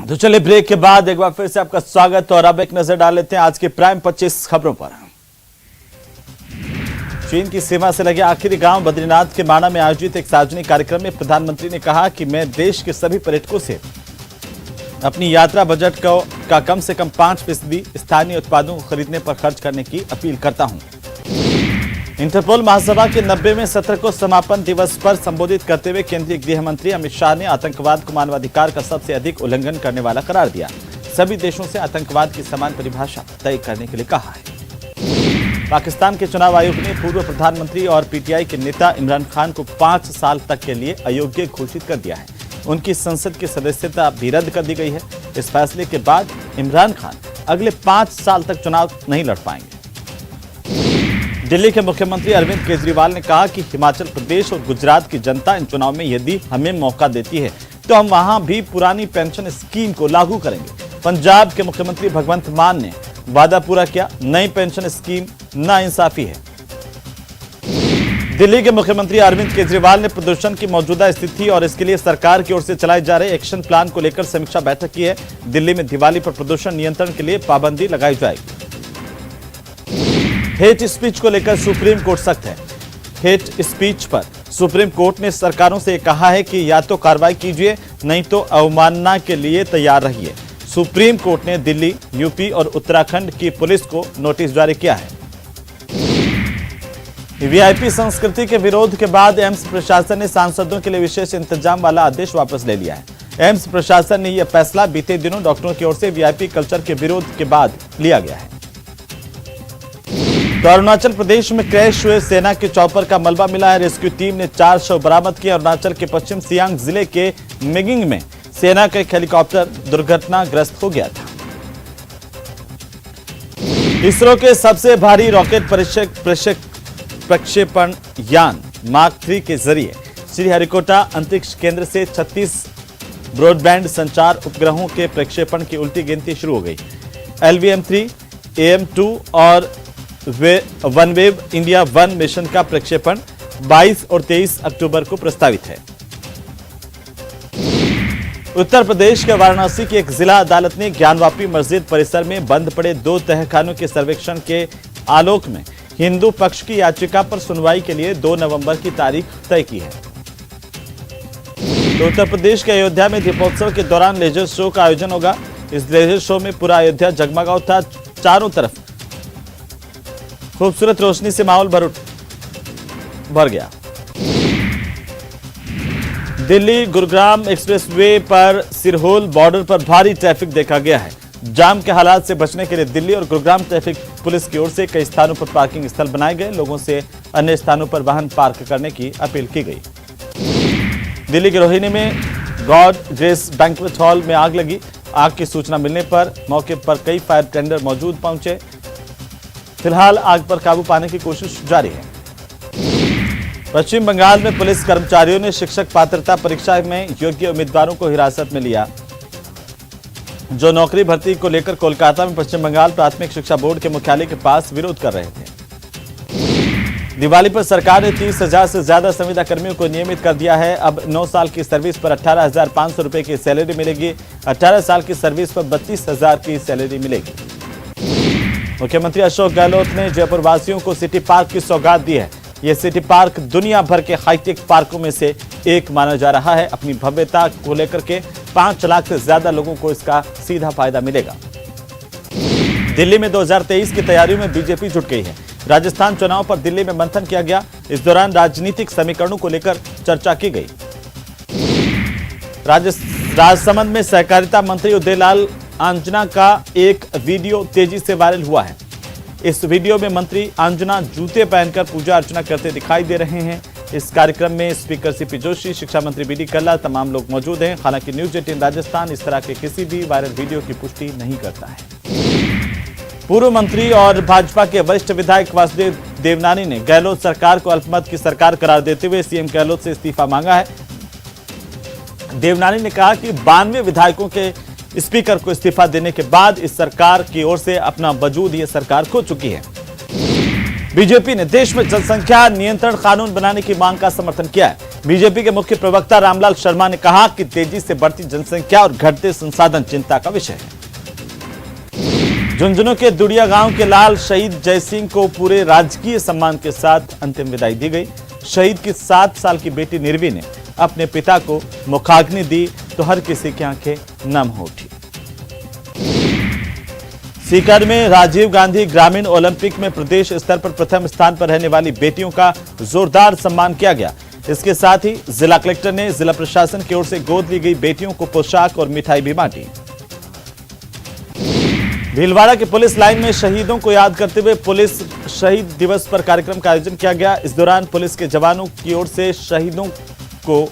तो चलिए ब्रेक के बाद एक बार फिर से आपका स्वागत और अब एक नजर डाल लेते हैं आज के प्राइम 25 खबरों पर। चीन की सीमा से लगे आखिरी गांव बद्रीनाथ के माणा में आयोजित एक सार्वजनिक कार्यक्रम में प्रधानमंत्री ने कहा कि मैं देश के सभी पर्यटकों से अपनी यात्रा बजट का कम से कम 5% स्थानीय उत्पादों को खरीदने पर खर्च करने की अपील करता हूं। इंटरपोल महासभा के 90वें सत्र को समापन दिवस पर संबोधित करते हुए केंद्रीय गृह मंत्री अमित शाह ने आतंकवाद को मानवाधिकार का सबसे अधिक उल्लंघन करने वाला करार दिया। सभी देशों से आतंकवाद की समान परिभाषा तय करने के लिए कहा है। पाकिस्तान के चुनाव आयोग ने पूर्व प्रधानमंत्री और पीटीआई के नेता इमरान खान को 5 साल तक के लिए अयोग्य घोषित कर दिया है। उनकी संसद की सदस्यता भी रद्द कर दी गई है। इस फैसले के बाद इमरान खान अगले 5 साल तक चुनाव नहीं लड़ पाएंगे। दिल्ली के मुख्यमंत्री अरविंद केजरीवाल ने कहा कि हिमाचल प्रदेश और गुजरात की जनता इन चुनाव में यदि हमें मौका देती है तो हम वहां भी पुरानी पेंशन स्कीम को लागू करेंगे। पंजाब के मुख्यमंत्री भगवंत मान ने वादा पूरा किया, नई पेंशन स्कीम नाइंसाफी है। दिल्ली के मुख्यमंत्री अरविंद केजरीवाल ने प्रदूषण की मौजूदा स्थिति और इसके लिए सरकार की ओर से चलाए जा रहे एक्शन प्लान को लेकर समीक्षा बैठक की है। दिल्ली में दिवाली पर प्रदूषण नियंत्रण के लिए पाबंदी लगाई जाएगी। हेट स्पीच को लेकर सुप्रीम कोर्ट सख्त है। हेट स्पीच पर सुप्रीम कोर्ट ने सरकारों से कहा है कि या तो कार्रवाई कीजिए, नहीं तो अवमानना के लिए तैयार रहिए। सुप्रीम कोर्ट ने दिल्ली, यूपी और उत्तराखंड की पुलिस को नोटिस जारी किया है। वीआईपी संस्कृति के विरोध के बाद एम्स प्रशासन ने सांसदों के लिए विशेष इंतजाम वाला आदेश वापस ले लिया है। एम्स प्रशासन ने यह फैसला बीते दिनों डॉक्टरों की ओर से वीआईपी कल्चर के विरोध के बाद लिया गया है। तो अरुणाचल प्रदेश में क्रैश हुए सेना के चॉपर का मलबा मिला है। रेस्क्यू टीम ने 4 शव बरामद किए। अरुणाचल के पश्चिम सियांग जिले के मिगिंग में सेना का एक हेलीकॉप्टर दुर्घटनाग्रस्त हो गया था। इसरो के सबसे भारी रॉकेट प्रक्षेपण यान मार्क 3 के जरिए श्रीहरिकोटा अंतरिक्ष केंद्र से 36 ब्रॉडबैंड संचार उपग्रहों के प्रक्षेपण की उल्टी गिनती शुरू हो गई। LVM-3, AM-2 और वनवेव इंडिया 1 मिशन का प्रक्षेपण 22 और 23 अक्टूबर को प्रस्तावित है। उत्तर प्रदेश के वाराणसी की एक जिला अदालत ने ज्ञानवापी मस्जिद परिसर में बंद पड़े 2 तहखानों के सर्वेक्षण के आलोक में हिंदू पक्ष की याचिका पर सुनवाई के लिए 2 नवंबर की तारीख तय की है। तो उत्तर प्रदेश के अयोध्या में दीपोत्सव के दौरान लेजर शो का आयोजन होगा। इस लेजर शो में पूरा अयोध्या जगमगाता था। चारों तरफ खूबसूरत रोशनी से माहौल भर गया। दिल्ली गुरुग्राम एक्सप्रेसवे पर सिरहोल बॉर्डर पर भारी ट्रैफिक देखा गया है। जाम के हालात से बचने के लिए दिल्ली और गुरुग्राम ट्रैफिक पुलिस की ओर से कई स्थानों पर पार्किंग स्थल बनाए गए। लोगों से अन्य स्थानों पर वाहन पार्क करने की अपील की गई। दिल्ली के रोहिणी में गॉड ग्रेस बैंक्वेट हॉल में आग लगी। आग की सूचना मिलने पर मौके पर कई फायर टेंडर मौजूद पहुंचे। फिलहाल आग पर काबू पाने की कोशिश जारी है। पश्चिम बंगाल में पुलिस कर्मचारियों ने शिक्षक पात्रता परीक्षा में योग्य उम्मीदवारों को हिरासत में लिया, जो नौकरी भर्ती को लेकर कोलकाता में पश्चिम बंगाल प्राथमिक शिक्षा बोर्ड के मुख्यालय के पास विरोध कर रहे थे। दिवाली पर सरकार ने 30,000 से ज्यादा संविदा कर्मियों को नियमित कर दिया है। अब 9 साल की सर्विस पर 18,500 रुपए की सैलरी मिलेगी। 18 साल की सर्विस पर 32,000 की सैलरी मिलेगी। मुख्यमंत्री अशोक गहलोत ने जयपुर वासियों को सिटी पार्क की सौगात दी है। यह सिटी पार्क दुनिया भर के हाईटेक पार्कों में से एक माना जा रहा है। अपनी भव्यता को लेकर के 5 लाख से ज्यादा लोगों को इसका सीधा फायदा मिलेगा। दिल्ली में 2023 की तैयारियों में बीजेपी जुट गई है। राजस्थान चुनाव पर दिल्ली में मंथन किया गया। इस दौरान राजनीतिक समीकरणों को लेकर चर्चा की गई। राजसमंद में सहकारिता मंत्री उदयलाल आंजना का एक वीडियो तेजी से वायरल हुआ है। इस वीडियो में मंत्री आंजना जूते पहनकर पूजा अर्चना करते दिखाई दे रहे हैं। इस कार्यक्रम में स्पीकर सीपी जोशी, शिक्षा मंत्री बीडी कल्ला तमाम लोग मौजूद हैं। हालांकि न्यूज 18 राजस्थान इस तरह के किसी भी वायरल वीडियो की पुष्टि नहीं करता है। पूर्व मंत्री और भाजपा के वरिष्ठ विधायक वासुदेव देवनानी ने गहलोत सरकार को अल्पमत की सरकार करार देते हुए सीएम गहलोत से इस्तीफा मांगा है। देवनानी ने कहा कि 92 विधायकों के स्पीकर को इस्तीफा देने के बाद इस सरकार की ओर से अपना वजूद ये सरकार खो चुकी है। बीजेपी ने देश में जनसंख्या नियंत्रण कानून बनाने की मांग का समर्थन किया है। बीजेपी के मुख्य प्रवक्ता रामलाल शर्मा ने कहा कि तेजी से बढ़ती जनसंख्या और घटते संसाधन चिंता का विषय है। झुंझुनू के दुड़िया गांव के लाल शहीद जयसिंह को पूरे राजकीय सम्मान के साथ अंतिम विदाई दी गई। शहीद की 7 साल की बेटी निर्वी ने अपने पिता को मुखाग्नि दी तो हर किसी की आंखें नम हो उठी। सीकर में राजीव गांधी ग्रामीण ओलंपिक में प्रदेश स्तर पर प्रथम स्थान पर रहने वाली बेटियों का जोरदार सम्मान किया गया। इसके साथ ही जिला कलेक्टर ने जिला प्रशासन की ओर से गोद ली गई बेटियों को पोशाक और मिठाई भी बांटी। भीलवाड़ा के पुलिस लाइन में शहीदों को याद करते हुए पुलिस शहीद दिवस पर कार्यक्रम का आयोजन किया गया। इस दौरान पुलिस के जवानों की ओर से शहीदों को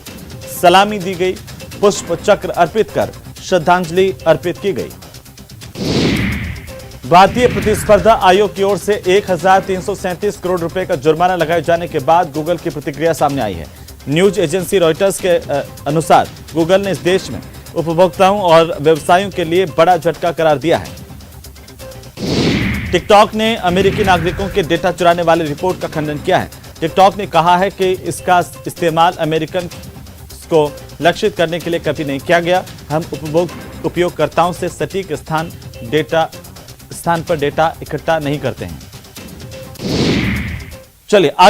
सलामी दी गई, पुष्प चक्र अर्पित कर श्रद्धांजलि अर्पित की गई। भारतीय प्रतिस्पर्धा आयोग की ओर से 1337 करोड़ रुपए का जुर्माना लगाए जाने के बाद गूगल की प्रतिक्रिया सामने आई है। न्यूज एजेंसी रॉयटर्स के अनुसार गूगल ने इस देश में उपभोक्ताओं और व्यवसायों के लिए बड़ा झटका करार दिया है। टिकटॉक ने अमेरिकी नागरिकों के डेटा चुराने वाली रिपोर्ट का खंडन किया है। टिकटॉक ने कहा है कि इसका इस्तेमाल अमेरिकन को लक्षित करने के लिए कभी नहीं किया गया। हम उपयोगकर्ताओं से सटीक स्थान पर डेटा इकट्ठा नहीं करते हैं। चलिए आगे